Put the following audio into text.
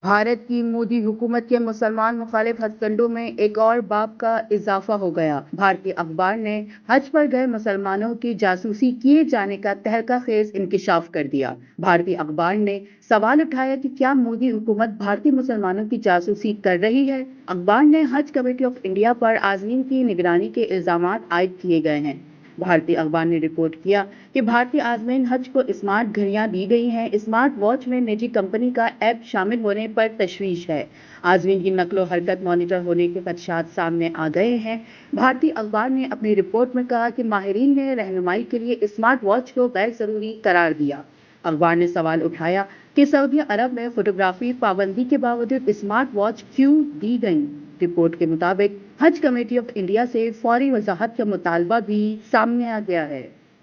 भारत की मोदी हुकूमत के मुसलमान मुखालिफ हथकंडों में एक और बाब का इजाफा हो गया। भारतीय अखबार ने हज पर गए मुसलमानों की जासूसी किए जाने का तहलका खेज इंकशाफ कर दिया। भारतीय अखबार ने सवाल उठाया कि क्या मोदी हुकूमत भारतीय मुसलमानों की जासूसी कर रही है। अखबार ने हज कमेटी ऑफ इंडिया पर आज़मीन की निगरानी के इल्जामात आयद किए गए हैं। भारतीय अखबार ने रिपोर्ट किया कि भारतीय आज़मीन हज को स्मार्ट घड़ियां दी गई हैं। स्मार्ट वॉच में निजी कंपनी का ऐप शामिल होने पर तशवीश है। आज़मीन की नकलो हरकत मॉनिटर होने के खदशात सामने आ गए हैं। भारतीय अखबार ने अपनी रिपोर्ट में कहा कि माहिरीन ने रहनुमाई के लिए स्मार्ट वॉच को गैर जरूरी करार दिया। अखबार ने सवाल उठाया कि सऊदी अरब में फोटोग्राफी पाबंदी के बावजूद स्मार्ट वॉच क्यों दी गई। रिपोर्ट के मुताबिक हज कमेटी ऑफ इंडिया से फौरी वजाहत का मुतालबा भी सामने आ गया है।